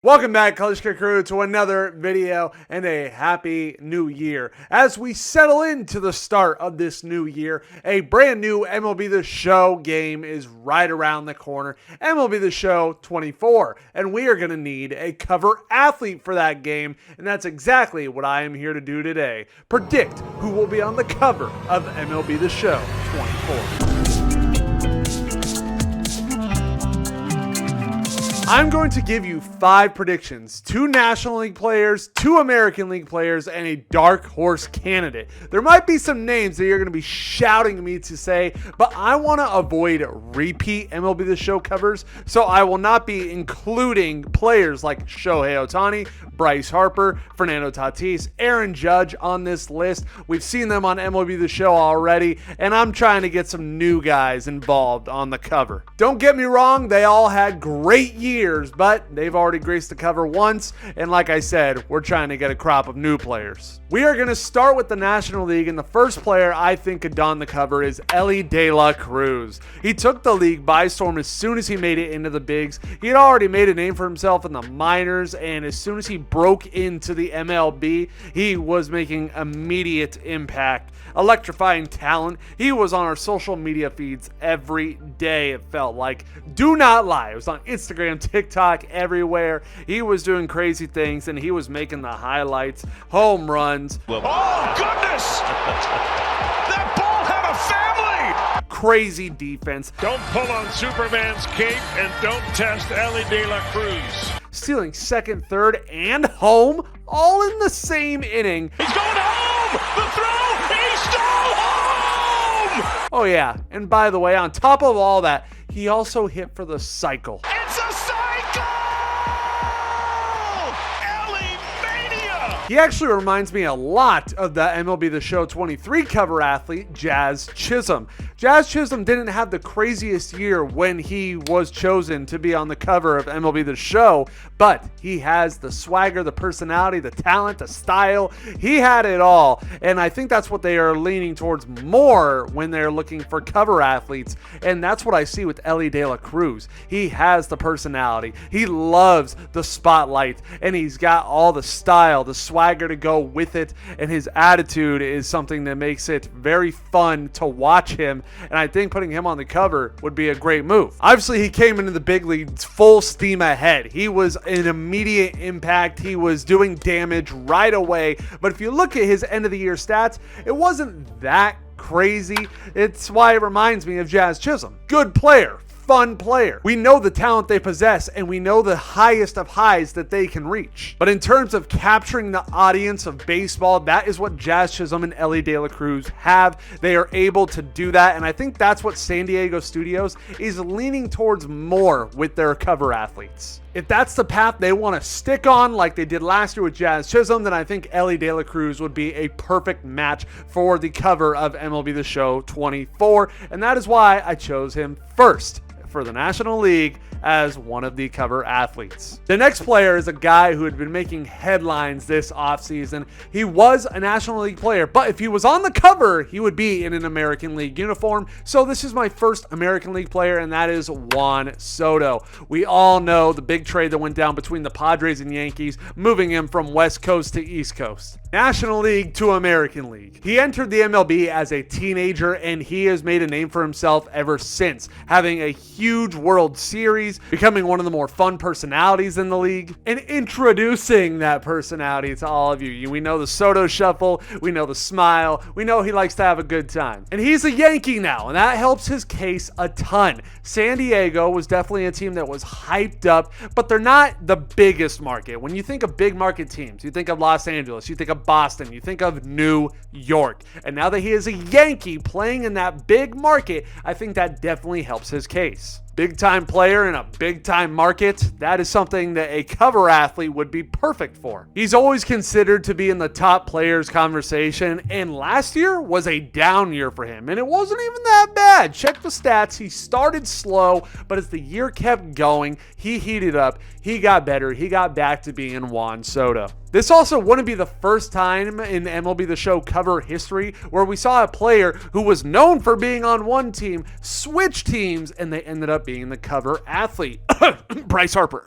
Welcome back, Kleschka Crew, to another video and a happy new year. As we settle into the start of this new year, a brand new MLB The Show game is right around the corner, MLB The Show 24, and we are going to need a cover athlete for that game, and that's exactly what I am here to do today. Predict who will be on the cover of MLB The Show 24. I'm going to give you 5 predictions, 2 National League players, 2 American League players, and a dark horse candidate. There might be some names that you're going to be shouting at me to say, but I want to avoid repeat MLB The Show covers, so I will not be including players like Shohei Ohtani, Bryce Harper, Fernando Tatis, Aaron Judge on this list. We've seen them on MLB The Show already, and I'm trying to get some new guys involved on the cover. Don't get me wrong, they all had great years, but they've already graced the cover once, and like I said, we're trying to get a crop of new players. We are going to start with the National League, and the first player I think could don the cover is Elly De La Cruz. He took the league by storm as soon as he made it into the bigs. He had already made a name for himself in the minors, and as soon as he broke into the MLB, he was making immediate impact. Electrifying talent. He was on our social media feeds every day, it felt like. Do not lie. It was on Instagram, TikTok, everywhere. He was doing crazy things, and he was making the highlights, home runs. Oh, goodness! That ball had a family! Crazy defense. Don't pull on Superman's cape and don't test Elly De La Cruz. Stealing second, third, and home, all in the same inning. He's going home! The throw! He stole home! Oh yeah, and by the way, on top of all that, he also hit for the cycle. It's a cycle! Elly Mania! He actually reminds me a lot of the MLB The Show 23 cover athlete, Jazz Chisholm. Jazz Chisholm didn't have the craziest year when he was chosen to be on the cover of MLB The Show, but he has the swagger, the personality, the talent, the style. He had it all, and I think that's what they are leaning towards more when they're looking for cover athletes, and that's what I see with Elly De La Cruz. He has the personality. He loves the spotlight, and he's got all the style, the swagger to go with it, and his attitude is something that makes it very fun to watch him. And I think putting him on the cover would be a great move. Obviously, he came into the big leagues full steam ahead. He was an immediate impact. He was doing damage right away. But if you look at his end of the year stats, it wasn't that crazy. It's why it reminds me of Jazz Chisholm. Good player. Fun player. We know the talent they possess, and we know the highest of highs that they can reach. But in terms of capturing the audience of baseball, that is what Jazz Chisholm and Elly De La Cruz have. They are able to do that, and I think that's what San Diego Studios is leaning towards more with their cover athletes. If that's the path they want to stick on like they did last year with Jazz Chisholm, then I think Elly De La Cruz would be a perfect match for the cover of MLB The Show 24, and that is why I chose him first for the National League as one of the cover athletes. The next player is a guy who had been making headlines this offseason. He was a National League player, but if he was on the cover, he would be in an American League uniform. So this is my first American League player, and that is Juan Soto. We all know the big trade that went down between the Padres and Yankees, moving him from West Coast to East Coast. National League to American League. He entered the MLB as a teenager, and he has made a name for himself ever since, having a huge World Series, becoming one of the more fun personalities in the league, and introducing that personality to all of you. We know the Soto shuffle, we know the smile, we know he likes to have a good time. And he's a Yankee now, and that helps his case a ton. San Diego was definitely a team that was hyped up, but they're not the biggest market. When you think of big market teams, you think of Los Angeles, you think of Boston, you think of New York. And now that he is a Yankee playing in that big market, I think that definitely helps his case. Big time player in a big time market, that is something that a cover athlete would be perfect for. He's always considered to be in the top players conversation, and last year was a down year for him, and it wasn't even that bad. Check the stats. He started slow, but as the year kept going, he heated up, he got better, he got back to being Juan Soto. This also wouldn't be the first time in MLB The Show cover history where we saw a player who was known for being on one team switch teams, and they ended up being the cover athlete. Bryce Harper.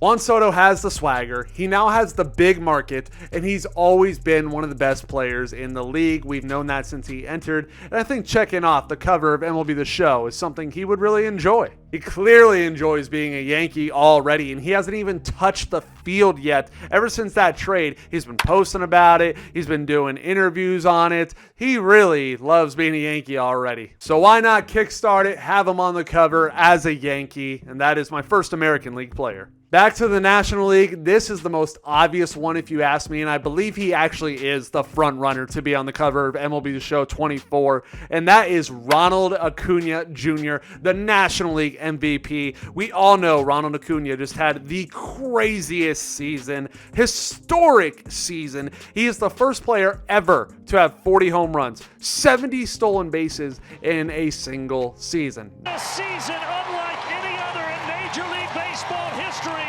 Juan Soto has the swagger. He now has the big market, and he's always been one of the best players in the league. We've known that since he entered, and I think checking off the cover of MLB The Show is something he would really enjoy. He clearly enjoys being a Yankee already, and he hasn't even touched the field yet. Ever since that trade, he's been posting about it. He's been doing interviews on it. He really loves being a Yankee already. So why not kickstart it, have him on the cover as a Yankee, and that is my first American League player. Back to the National League, this is the most obvious one if you ask me, and I believe he actually is the front runner to be on the cover of MLB The Show 24, and that is Ronald Acuna Jr., the National League MVP. We all know Ronald Acuna just had the craziest season, historic season. He is the first player ever to have 40 home runs, 70 stolen bases in a single season. A season unlike any other in Major League Baseball history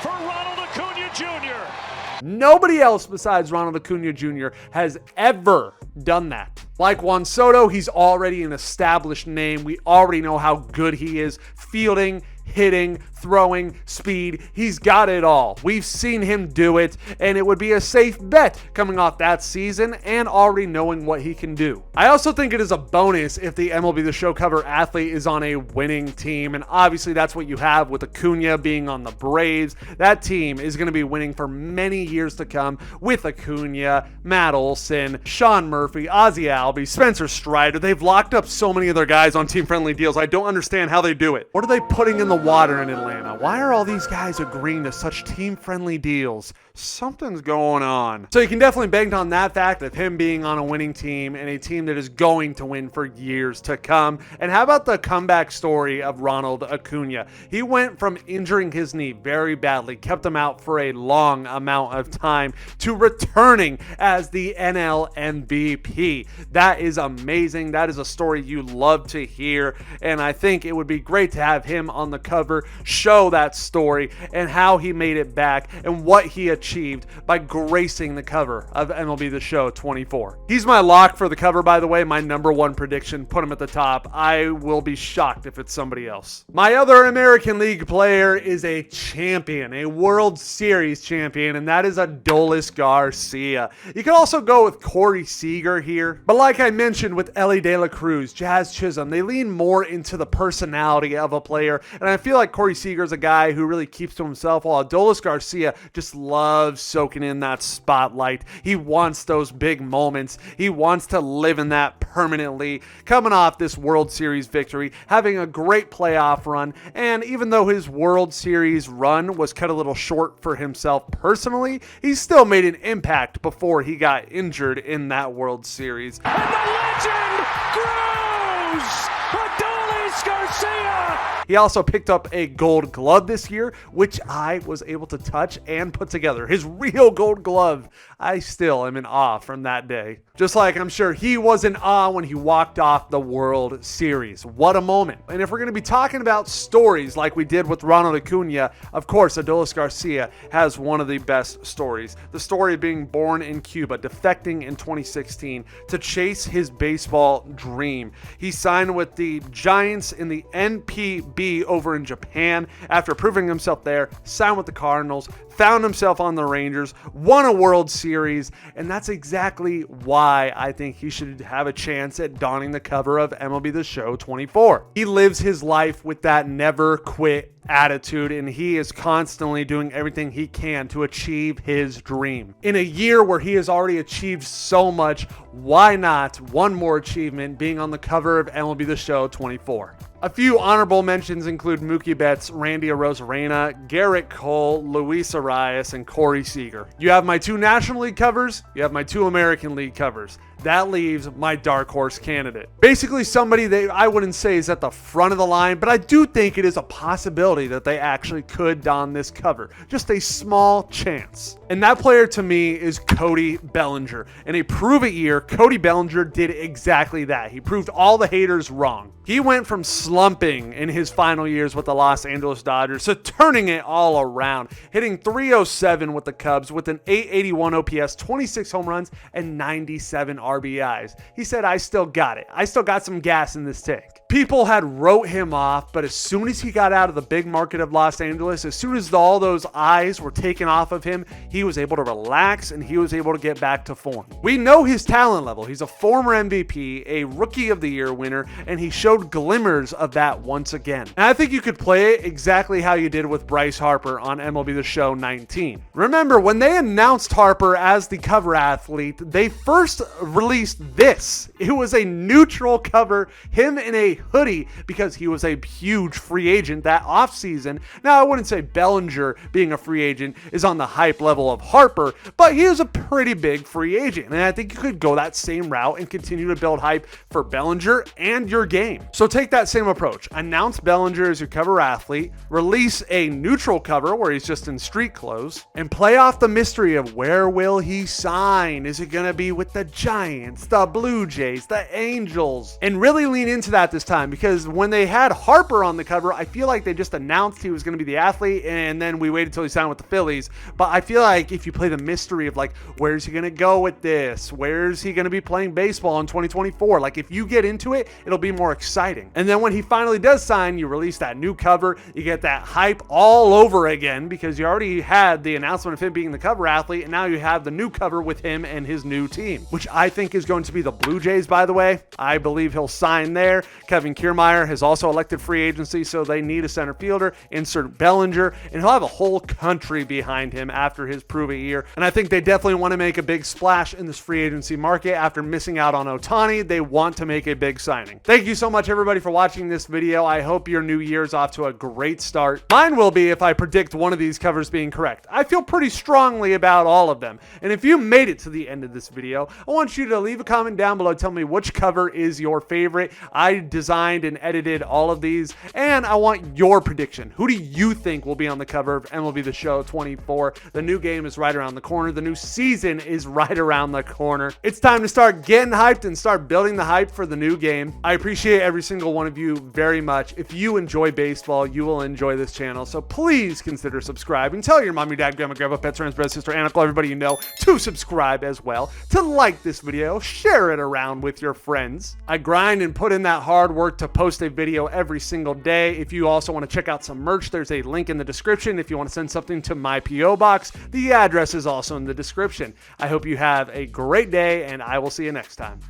for Ronald Acuna Jr. Nobody else besides Ronald Acuna Jr. has ever done that. Like Juan Soto, he's already an established name. We already know how good he is fielding, hitting, throwing, speed. He's got it all. We've seen him do it, and it would be a safe bet coming off that season and already knowing what he can do. I also think it is a bonus if the MLB The Show cover athlete is on a winning team, and obviously that's what you have with Acuna being on the Braves. That team is going to be winning for many years to come with Acuna, Matt Olson, Sean Murphy, Ozzie Albies, Spencer Strider. They've locked up so many of their guys on team-friendly deals. I don't understand how they do it. What are they putting in the water in Atlanta? Why are all these guys agreeing to such team-friendly deals? Something's going on. So you can definitely bank on that fact of him being on a winning team and a team that is going to win for years to come. And how about the comeback story of Ronald Acuna? He went from injuring his knee very badly, kept him out for a long amount of time, to returning as the NL MVP. That is amazing. That is a story you love to hear. And I think it would be great to have him on the cover, show that story and how he made it back and what he achieved by gracing the cover of MLB The Show 24. He's my lock for the cover, by the way, my number one prediction. Put him at the top. I will be shocked if it's somebody else. My other American League player is a champion, a World Series champion, and that is Adolis Garcia. You can also go with Corey Seager here, but like I mentioned with Elly De La Cruz, Jazz Chisholm, they lean more into the personality of a player, and I feel like Corey Seager is a guy who really keeps to himself, while Adolis Garcia just loves soaking in that spotlight. He wants those big moments. He wants to live in that permanently. Coming off this World Series victory, having a great playoff run, and even though his World Series run was cut a little short for himself personally, he still made an impact before he got injured in that World Series. And the legend grows! Adolis Garcia! He also picked up a Gold Glove this year, which I was able to touch and put together. His real Gold Glove. I still am in awe from that day. Just like I'm sure he was in awe when he walked off the World Series. What a moment. And if we're going to be talking about stories like we did with Ronald Acuna, of course, Adolis Garcia has one of the best stories. The story of being born in Cuba, defecting in 2016 to chase his baseball dream. He signed with the Giants in the NPB over in Japan after proving himself there, signed with the Cardinals, found himself on the Rangers, won a World Series, and that's exactly why I think he should have a chance at donning the cover of MLB The Show 24. He lives his life with that never quit attitude, and he is constantly doing everything he can to achieve his dream. In a year where he has already achieved so much, why not one more achievement, being on the cover of MLB The Show 24? A few honorable mentions include Mookie Betts, Randy Arozarena, Garrett Cole, Luis Arias, and Corey Seager. You have my two National League covers, you have my two American League covers. That leaves my dark horse candidate. Basically somebody that I wouldn't say is at the front of the line, but I do think it is a possibility that they actually could don this cover. Just a small chance. And that player to me is Cody Bellinger. In a prove-it year, Cody Bellinger did exactly that. He proved all the haters wrong. He went from slumping in his final years with the Los Angeles Dodgers to turning it all around, hitting .307 with the Cubs with an .881 OPS, 26 home runs, and 97 RBIs. He said, I still got it. I still got some gas in this tank. People had wrote him off, but as soon as he got out of the big market of Los Angeles, as soon as all those eyes were taken off of him, he was able to relax and he was able to get back to form. We know his talent level. He's a former MVP, a Rookie of the Year winner, and he showed glimmers of that once again. And I think you could play it exactly how you did with Bryce Harper on MLB The Show 19. Remember, when they announced Harper as the cover athlete, they first released this. It was a neutral cover, him in a hoodie, because he was a huge free agent that offseason. Now, I wouldn't say Bellinger being a free agent is on the hype level of Harper, but he is a pretty big free agent. And I think you could go that same route and continue to build hype for Bellinger and your game. So take that same approach. Announce Bellinger as your cover athlete, release a neutral cover where he's just in street clothes, and play off the mystery of where will he sign? Is it going to be with the Giants, the Blue Jays, the Angels? And really lean into that this time, because when they had Harper on the cover, I feel like they just announced he was going to be the athlete and then we waited till he signed with the Phillies. But I feel like if you play the mystery of like, where's he going to go with this? Where's he going to be playing baseball in 2024? Like if you get into it, it'll be more exciting. And then when he finally does sign, you release that new cover, you get that hype all over again because you already had the announcement of him being the cover athlete, and now you have the new cover with him and his new team, which I think is going to be the Blue Jays, by the way. I believe he'll sign there. Kevin Kiermaier has also elected free agency, so they need a center fielder. Insert Bellinger, and he'll have a whole country behind him after his prove-it year. And I think they definitely want to make a big splash in this free agency market after missing out on Ohtani. They want to make a big signing. Thank you so much, everybody, for watching this video. I hope your new year's off to a great start. Mine will be if I predict one of these covers being correct. I feel pretty strongly about all of them. And if you made it to the end of this video, I want you to leave a comment down below. Tell me which cover is your favorite. I designed and edited all of these, and I want your prediction. Who do you think will be on the cover of MLB The Show 24? The new game is right around the corner. The new season is right around the corner. It's time to start getting hyped and start building the hype for the new game. I appreciate every single one of you very much. If you enjoy baseball, you will enjoy this channel, so please consider subscribing. Tell your mom, your dad, grandma, grandpa, pets, friends, brother, sister, and uncle, everybody you know, to subscribe as well, to like this video, share it around with your friends. I grind and put in that hard work to post a video every single day. If you also want to check out some merch, there's a link in the description. If you want to send something to my P.O. box, the address is also in the description. I hope you have a great day, and I will see you next time.